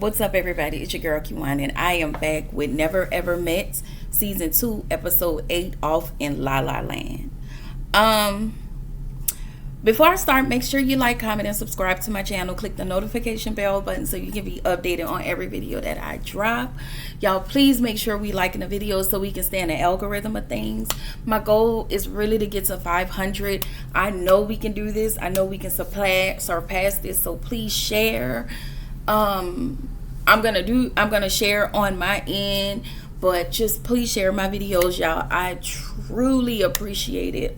What's up, everybody? It's your girl Kiwan, and I am back with Never Ever Met Season 2, Episode 8, Off in LaLa Land. Before I start, make sure you like, comment, and subscribe to my channel. Click the notification bell button so you can be updated on every video that I drop. Y'all, please make sure we liking the videos so we can stay in the algorithm of things. My goal is really to get to 500. I know we can do this. I know we can surpass this, so please share. I'm gonna share on my end, but just please share my videos, y'all. I truly appreciate it.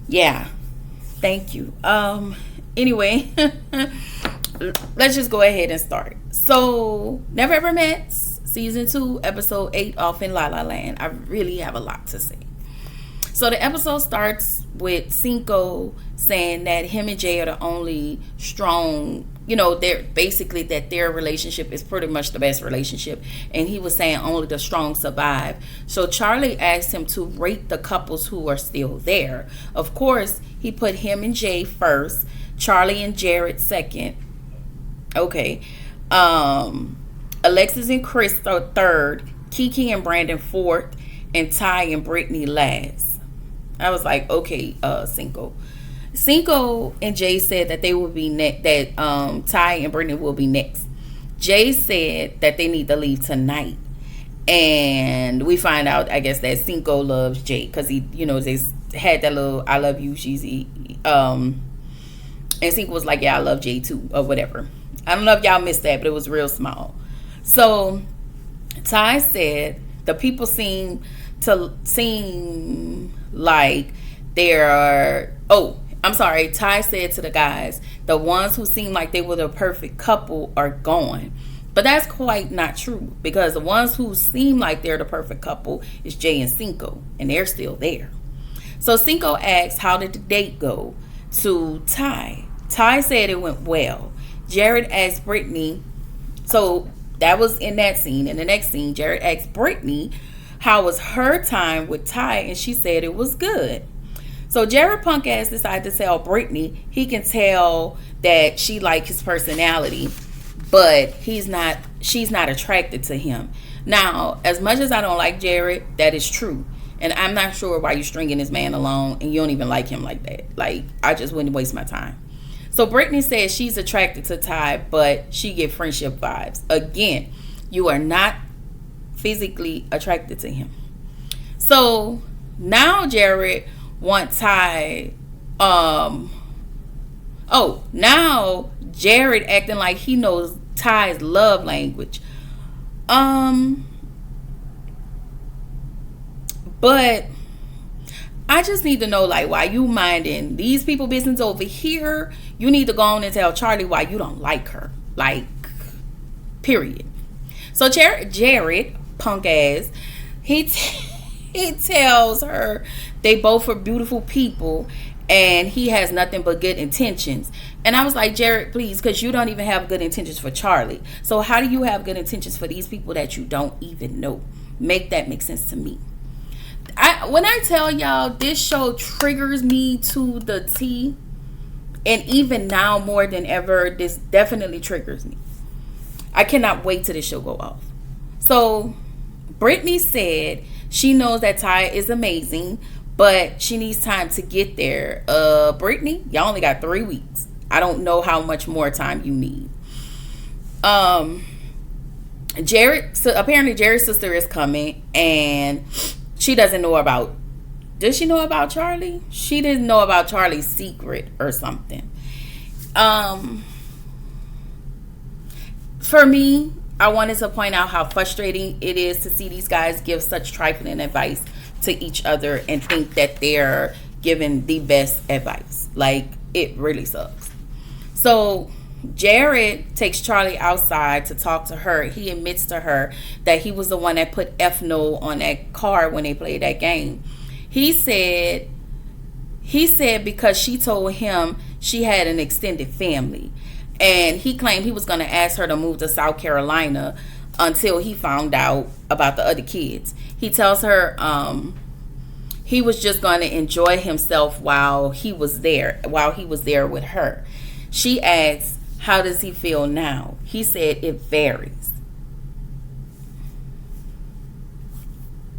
Yeah, thank you. Anyway, let's just go ahead and start. So Never Ever Met Season 2, Episode 8, Off in LaLa Land. I really have a lot to say. So the episode starts with Cinco saying that him and Jay are the only strong, they're basically that their relationship is pretty much the best relationship. And he was saying only the strong survive. So Charlie asked him to rate the couples who are still there. Of course, he put him and Jay first, Charlie and Jared second. Okay. Alexis and Chris are third, Kiki and Brandon fourth, and Ty and Brittany last. I was like, okay, Cinco and Jay said that they will be next. That Ty and Brittany will be next. Jay said that they need to leave tonight, and we find out, I guess, that Cinco loves Jay because he, they had that little "I love you" cheesy. And Cinco was like, "Yeah, I love Jay too," or whatever. I don't know if y'all missed that, but it was real small. So Ty said the people seem like they're Ty said to the guys, the ones who seem like they were the perfect couple are gone. But that's quite not true, because the ones who seem like they're the perfect couple is Jay and Cinco, and they're still there. So Cinco asked, how did the date go, to Ty. Ty said it went well. Jared asked Brittany, so that was in that scene. In the next scene, Jared asked Brittany how was her time with Ty, and she said it was good. So Jared punk ass decided to tell Brittany he can tell that she liked his personality, but she's not attracted to him. Now, as much as I don't like Jared, that is true. And I'm not sure why you're stringing this man along and you don't even like him like that. Like, I just wouldn't waste my time. So Brittany says she's attracted to Ty, but she get friendship vibes. Again, you are not physically attracted to him. So now Jared wants Ty. Now Jared acting like he knows Ty's love language. But I just need to know, like, why you minding these people business over here? You need to go on and tell Charlie why you don't like her. Like, period. So Jared punk ass, he tells her they both are beautiful people and he has nothing but good intentions. And I was like, Jared, please, because you don't even have good intentions for Charlie. So how do you have good intentions for these people that you don't even know? Make that make sense to me. When I tell y'all, this show triggers me to the T, and even now more than ever, this definitely triggers me. I cannot wait till this show go off. So Brittany said she knows that Ty is amazing, but she needs time to get there. Brittany, y'all only got 3 weeks. I don't know how much more time you need. Apparently Jared's sister is coming, and she doesn't know about. Does she know about Charlie? She didn't know about Charlie's secret or something. For me, I wanted to point out how frustrating it is to see these guys give such trifling advice to each other and think that they're giving the best advice. Like, it really sucks. So Jared takes Charlie outside to talk to her. He admits to her that he was the one that put F-No on that card when they played that game. He said because she told him she had an extended family. And he claimed he was going to ask her to move to South Carolina until he found out about the other kids. He tells her he was just going to enjoy himself while he was there with her. She asks, How does he feel now? He said it varies.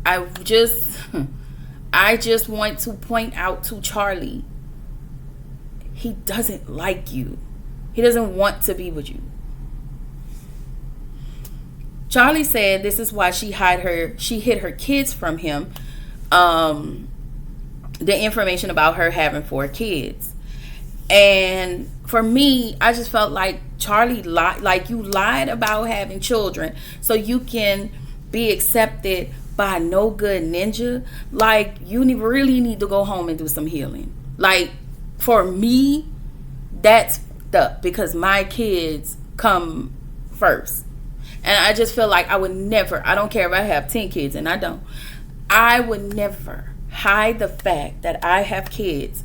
I just I just want to point out to Charlie, he doesn't like you. He doesn't want to be with you. Charlie said this is why she hid her kids from him. The information about her having 4 kids. And for me, I just felt like Charlie lied. Like, you lied about having children so you can be accepted by no good ninja. Like, you really need to go home and do some healing. Like, for me, that's up because my kids come first. And I just feel like I would never, I don't care if I have 10 kids, and I don't, I would never hide the fact that I have kids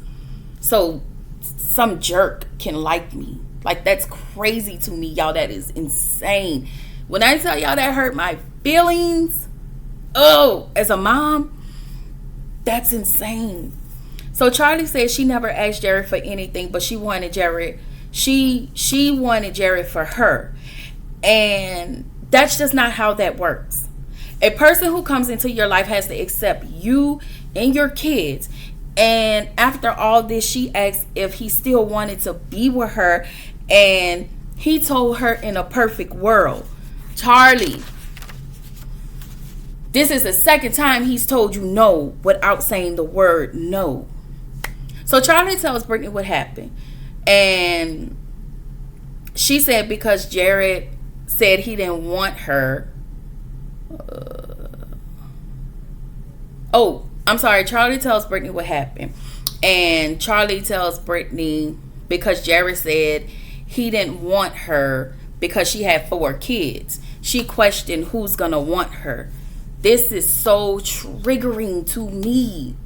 so some jerk can like me. Like, that's crazy to me, y'all. That is insane. When I tell y'all that hurt my feelings, oh, as a mom, that's insane. So Charlie said she never asked Jared for anything, but she wanted Jared. She wanted Jared for her. And that's just not how that works. A person who comes into your life has to accept you and your kids. And after all this, she asked if he still wanted to be with her. And he told her in a perfect world, Charlie, this is the second time he's told you no without saying the word no. So Charlie tells Brittany what happened. And she said because Jared said he didn't want her. Charlie tells Brittany what happened. And Charlie tells Brittany because Jared said he didn't want her because she had 4 kids. She questioned who's gonna want her. This is so triggering to me.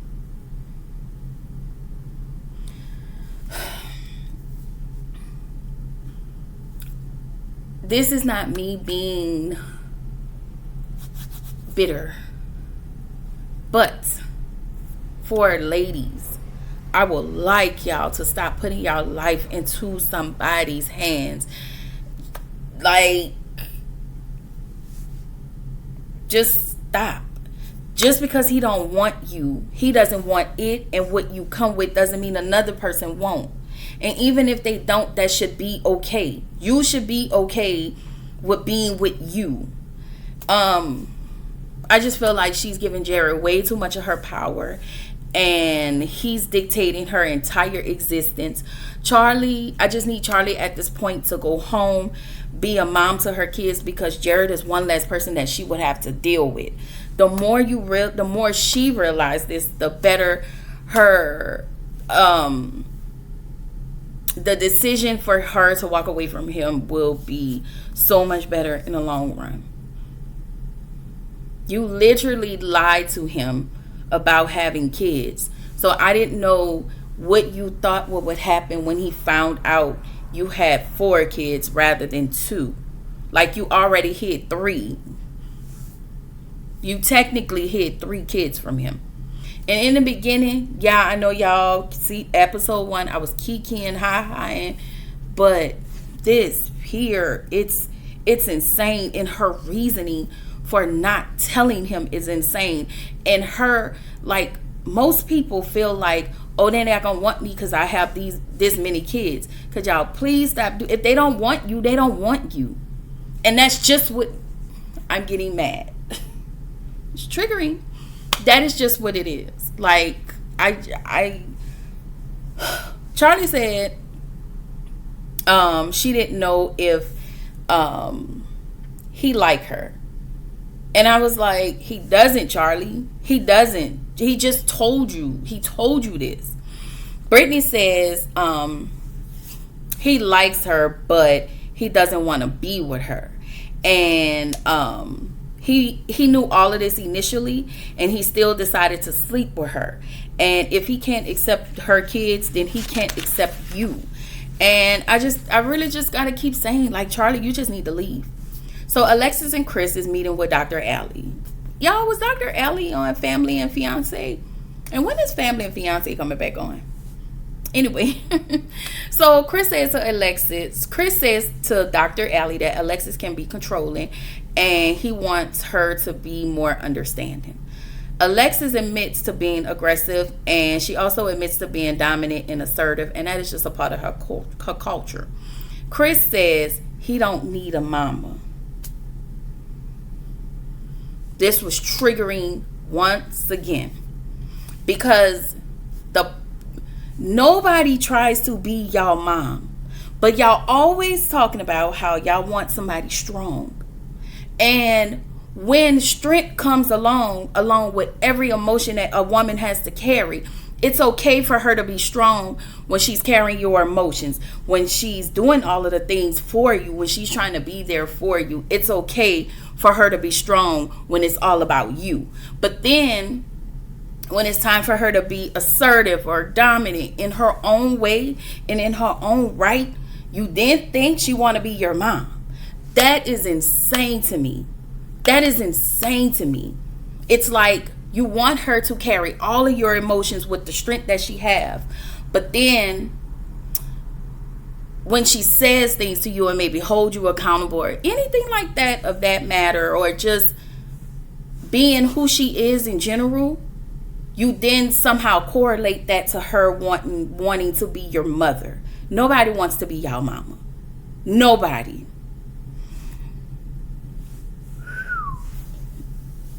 This is not me being bitter. But for ladies, I would like y'all to stop putting y'all life into somebody's hands. Like, just stop. Just because he don't want you, he doesn't want it, and what you come with doesn't mean another person won't. And even if they don't, that should be okay. You should be okay with being with you. I just feel like she's giving Jared way too much of her power, and he's dictating her entire existence. Charlie, I just need Charlie at this point to go home, be a mom to her kids, because Jared is one less person that she would have to deal with. The more she realized this, the better her the decision for her to walk away from him will be so much better in the long run. You literally lied to him about having kids. So I didn't know what you thought what would happen when he found out you had 4 kids rather than 2. Like, you already hid 3. You technically hid 3 kids from him. And in the beginning, yeah, I know y'all see episode 1, I was kikiing, hi-hiing, but this here, it's insane. And her reasoning for not telling him is insane. And her, like, most people feel like, oh, they're not gonna want me because I have this many kids. Could y'all please stop? If they don't want you, they don't want you. And that's just what I'm getting mad. It's triggering. That is just what it is. Like, Charlie said she didn't know if he liked her. And I was like, he doesn't, Charlie. He doesn't. He just told you. He told you this. Brittany says he likes her, but he doesn't want to be with her. And he knew all of this initially, and he still decided to sleep with her. And if he can't accept her kids, then he can't accept you. And I really just got to keep saying, like, Charlie, you just need to leave. So Alexis and Chris is meeting with Dr. Allie. Y'all, was Dr. Allie on Family and Fiance? And when is Family and Fiance coming back on? Anyway, so Chris says to Dr. Allie that Alexis can be controlling and he wants her to be more understanding. Alexis admits to being aggressive and she also admits to being dominant and assertive, and that is just a part of her culture. Chris says he don't need a mama. This was triggering once again because nobody tries to be y'all mom, but y'all always talking about how y'all want somebody strong. And when strength comes along with every emotion that a woman has to carry, it's okay for her to be strong when she's carrying your emotions, when she's doing all of the things for you, when she's trying to be there for you. It's okay for her to be strong when it's all about you. But then when it's time for her to be assertive or dominant in her own way and in her own right, you then think she want to be your mom. That is insane to me. That is insane to me. It's like you want her to carry all of your emotions with the strength that she have, but then when she says things to you and maybe hold you accountable or anything like that of that matter, or just being who she is in general, you then somehow correlate that to her wanting to be your mother. Nobody wants to be y'all mama. Nobody.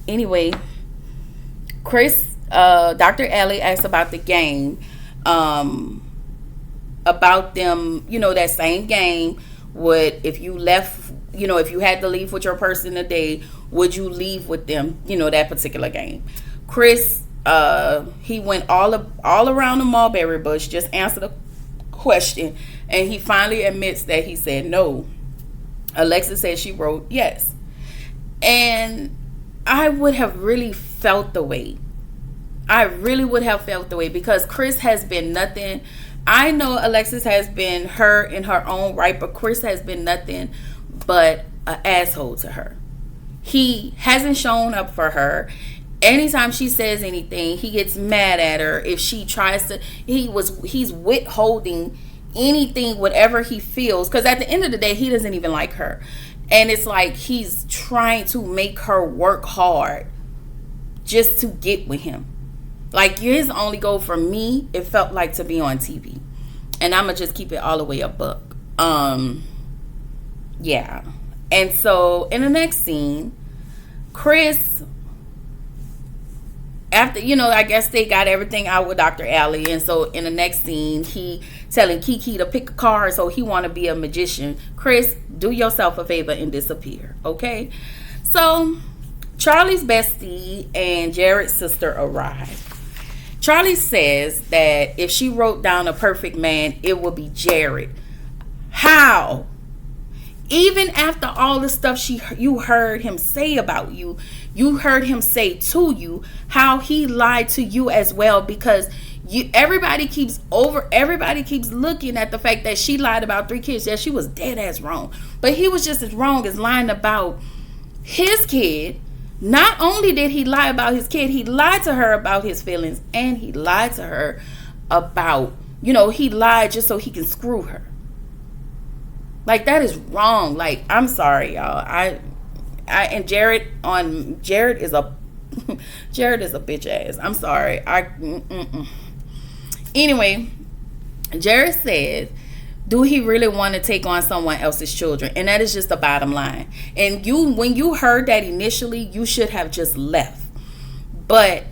Anyway, Dr. Allie asked about the game, about them, that same game. If you left, if you had to leave with your person today, would you leave with them, that particular game? Chris, he went all around the mulberry bush, just answered the question, and he finally admits that he said no. Alexis said she wrote yes. And I would have really felt the way. I really would have felt the way because Chris has been nothing. I know Alexis has been her in her own right, but Chris has been nothing but an asshole to her. He hasn't shown up for her. Anytime she says anything, he gets mad at her. If she tries to, he's withholding anything, whatever he feels, because at the end of the day, he doesn't even like her. And it's like he's trying to make her work hard just to get with him. Like, his only goal for me, it felt like, to be on TV. And I'm going to just keep it all the way a buck. Yeah. And so, in the next scene, Chris, after, I guess they got everything out with Dr. Allie. And so, in the next scene, he telling Kiki to pick a card, so he want to be a magician. Chris, do yourself a favor and disappear, okay? So, Charlie's bestie and Jared's sister arrive. Charlie says that if she wrote down a perfect man, it would be Jared. How? Even after all the stuff you heard him say about you, you heard him say to you how he lied to you as well, because everybody keeps looking at the fact that she lied about 3 kids. Yeah, she was dead ass wrong, but he was just as wrong as lying about his kid. Not only did he lie about his kid, he lied to her about his feelings, and he lied to her about, he lied just so he can screw her. Like, that is wrong. Like, I'm sorry, y'all. And Jared is a Jared is a bitch ass. I'm sorry. Anyway, Jared said, do he really want to take on someone else's children? And that is just the bottom line. And when you heard that initially, you should have just left. But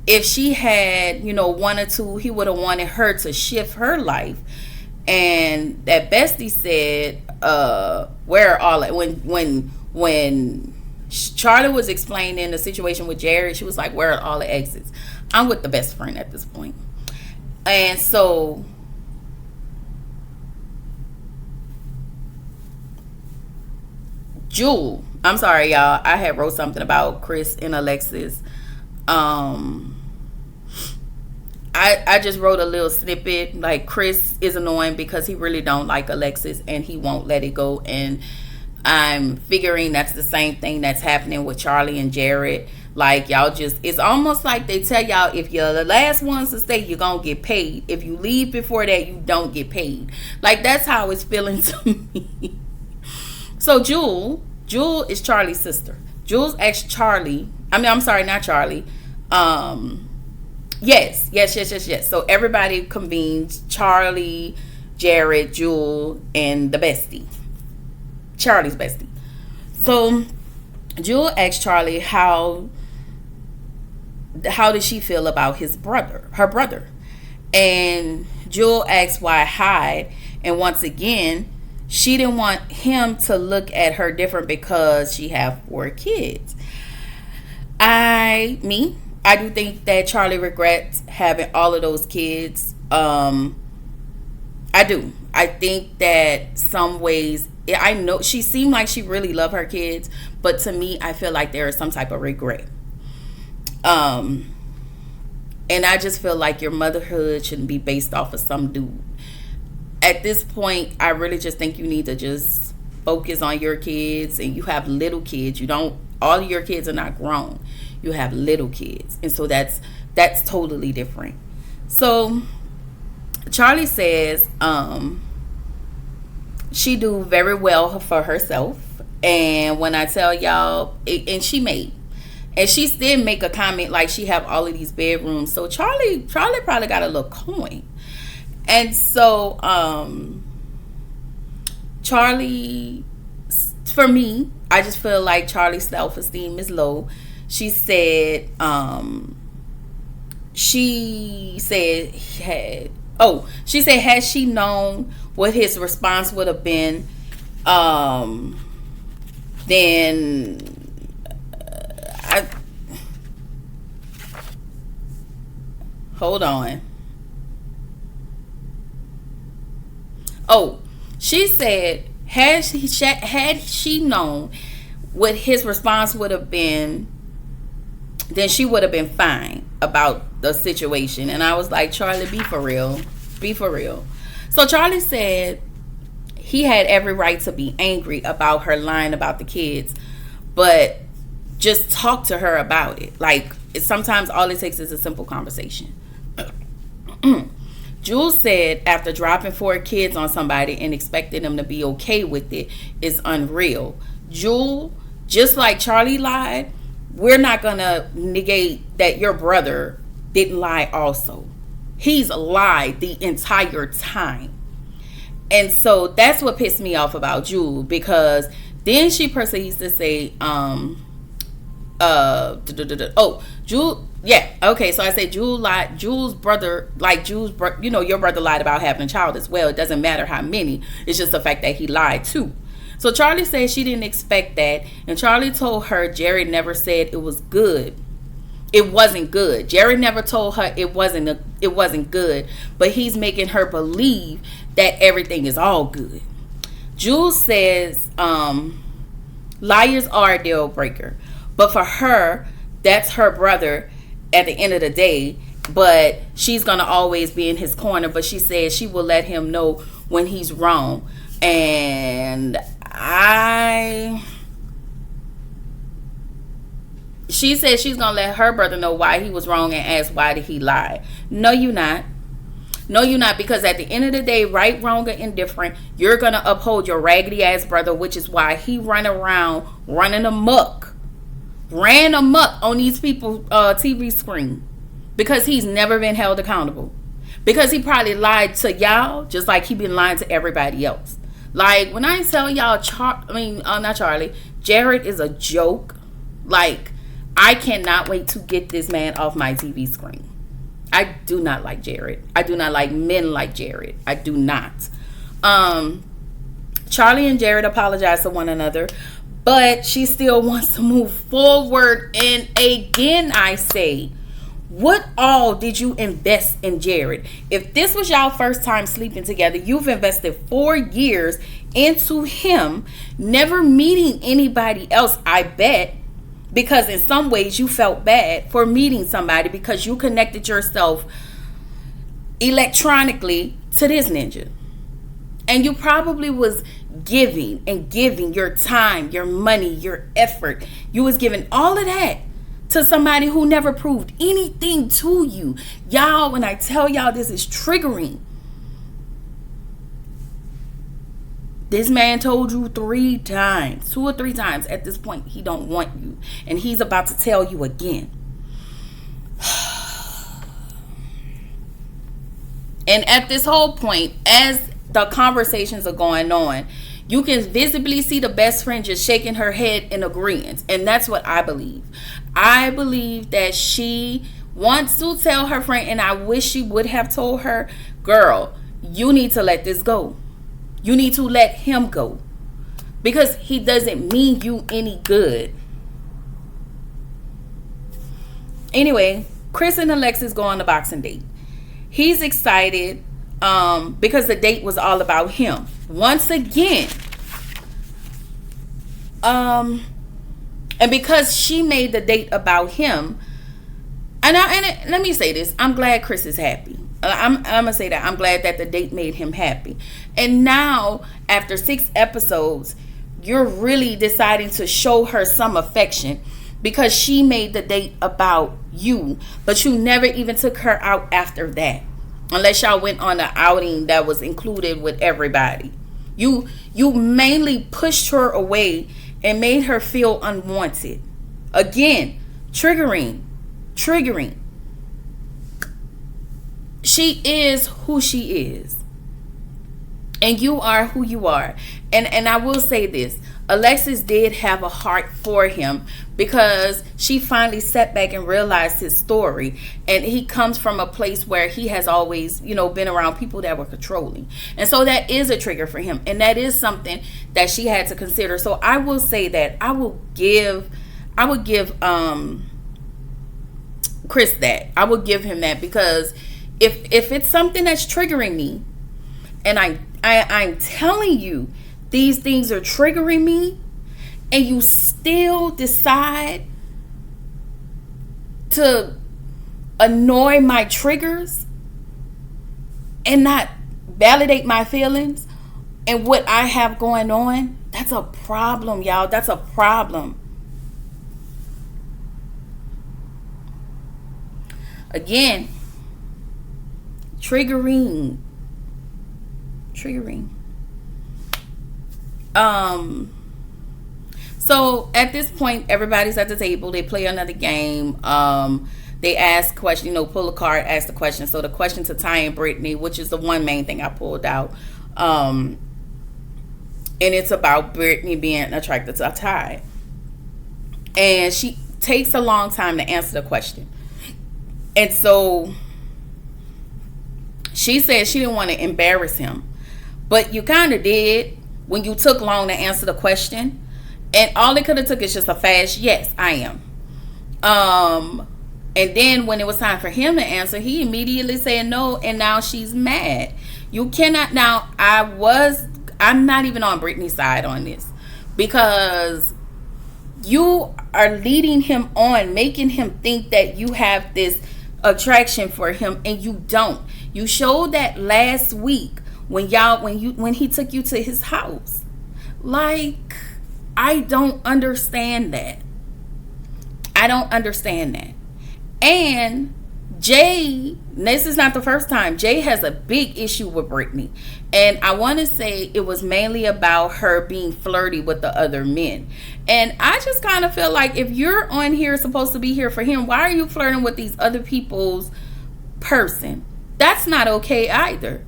if she had, 1 or 2, he would have wanted her to shift her life. And that bestie said, where are all when Charlie was explaining the situation with Jared, she was like, where are all the exits? I'm with the best friend at this point. And so Jewel, I'm sorry, y'all, I had wrote something about Chris and Alexis. I just wrote a little snippet, like, Chris is annoying because he really don't like Alexis and he won't let it go. And I'm figuring that's the same thing that's happening with Charlie and Jared. Like, y'all just, it's almost like they tell y'all, if you're the last ones to stay, you're gonna get paid. If you leave before that, you don't get paid. Like, that's how it's feeling to me. So Jewel is Charlie's sister. Jules asked Charlie, I'm sorry, not Charlie. Yes. So everybody convenes: Charlie, Jared, Jewel, and the bestie, Charlie's bestie. So Jewel asked Charlie how did she feel about her brother. And Jewel asked why hide. And once again, she didn't want him to look at her different because she have 4 kids. I do think that Charlie regrets having all of those kids. I do. I think that some ways, I know she seemed like she really loved her kids, but to me, I feel like there is some type of regret. And I just feel like your motherhood shouldn't be based off of some dude. At this point, I really just think you need to just focus on your kids. And you have little kids. All of your kids are not grown. You have little kids. And so that's totally different. So Charlie says she do very well for herself. And when I tell y'all, and she did make a comment like she have all of these bedrooms. So Charlie probably got a little coin. And so Charlie, for me, I just feel like Charlie's self-esteem is low. She said had she known what his response would have been, then hold on. Oh, she said had she known what his response would have been, then she would have been fine about the situation. And I was like, Charlie, be for real. Be for real. So Charlie said he had every right to be angry about her lying about the kids, but just talk to her about it. Like, sometimes all it takes is a simple conversation. Jules said after dropping 4 kids on somebody and expecting them to be okay with it is unreal. Jules, just like Charlie lied, we're not going to negate that your brother didn't lie also. He's lied the entire time. And so that's what pissed me off about Jules, because then she proceeds to say, Jules, yeah, okay, so I said Jules lied. Jules' brother, your brother lied about having a child as well. It doesn't matter how many. It's just the fact that he lied too. So Charlie said she didn't expect that, and Charlie told her Jerry never said it was good. It wasn't good. Jerry never told her it wasn't good, but he's making her believe that everything is all good. Jules says liars are a deal breaker, but for her, that's her brother at the end of the day, but she's gonna always be in his corner. But she says she will let him know when he's wrong. And she said she's gonna let her brother know why he was wrong and ask why did he lie. No, you're not, because at the end of the day, right, wrong, or indifferent, you're gonna uphold your raggedy ass brother, which is why he ran around ran amok on these people TV screen, because he's never been held accountable, because he probably lied to y'all just like he been lying to everybody else. Like, when I tell y'all not Charlie, Jared is a joke. Like, I cannot wait to get this man off my TV screen. I do not like Jared. I do not like men like Jared. I do not. Charlie and Jared apologize to one another, but she still wants to move forward. And again, I say, what all did you invest in Jared? If this was y'all first time sleeping together, you've invested 4 years into him, never meeting anybody else, I bet, because in some ways you felt bad for meeting somebody because you connected yourself electronically to this ninja. And you probably was giving and giving your time, your money, your effort. You was giving all of that to somebody who never proved anything to you. Y'all, when I tell y'all this is triggering, this man told you 3 times, 2 or 3 times at this point, he don't want you. And he's about to tell you again. And at this whole point, as the conversations are going on, you can visibly see the best friend just shaking her head in agreement. And that's what I believe. I believe that she wants to tell her friend, and I wish she would have told her, girl, you need to let this go. You need to let him go. Because he doesn't mean you any good. Anyway, Chris and Alexis go on a boxing date. He's excited because the date was all about him. Once again. And because she made the date about him, and let me say this, I'm glad Chris is happy. I'm gonna say that I'm glad that the date made him happy. And now, after 6 episodes, you're really deciding to show her some affection because she made the date about you, but you never even took her out after that, unless y'all went on an outing that was included with everybody. You mainly pushed her away and made her feel unwanted. Again, triggering. She is who she is. And you are who you are. And I will say this. Alexis did have a heart for him because she finally sat back and realized his story. And he comes from a place where he has always, been around people that were controlling. And so that is a trigger for him. And that is something that she had to consider. So I will say that I would give Chris that. I would give him that because if it's something that's triggering me, and I'm telling you these things are triggering me, and you still decide to annoy my triggers and not validate my feelings and what I have going on, that's a problem, y'all. That's a problem. Again, triggering. So at this point, everybody's at the table. They play another game. They ask question, pull a card, ask the question. So the question to Ty and Brittany, which is the one main thing I pulled out, and it's about Brittany being attracted to Ty, and she takes a long time to answer the question. And so she said she didn't want to embarrass him, but you kind of did when you took long to answer the question. And all it could have took is just a fast yes, I am. And then when it was time for him to answer, he immediately said no, and now she's mad. You cannot. Now I'm not even on Brittany's side on this, because you are leading him on, making him think that you have this attraction for him, and you don't. You showed that last week when he took you to his house. Like, I don't understand that. I don't understand that. And Jay, this is not the first time. Jay has a big issue with Brittany. And I want to say it was mainly about her being flirty with the other men. And I just kind of feel like if you're on here supposed to be here for him, why are you flirting with these other people's person? That's not okay either.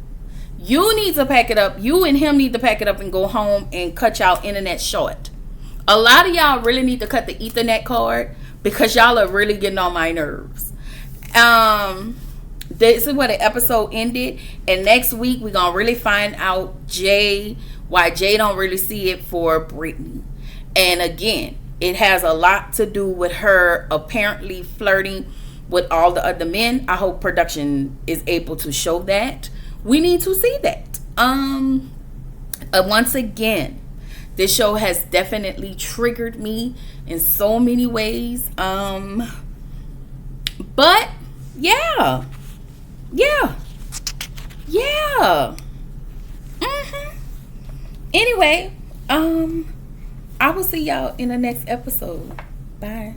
You need to pack it up. You and him need to pack it up and go home and cut y'all internet short. A lot of y'all really need to cut the Ethernet cord, because y'all are really getting on my nerves. This is where the episode ended, and next week we're gonna really find out why Jay don't really see it for Brittany. And again, it has a lot to do with her apparently flirting with all the other men. I hope production is able to show that. We need to see that. Once again, this show has definitely triggered me in so many ways. But yeah. Anyway, I will see y'all in the next episode. Bye.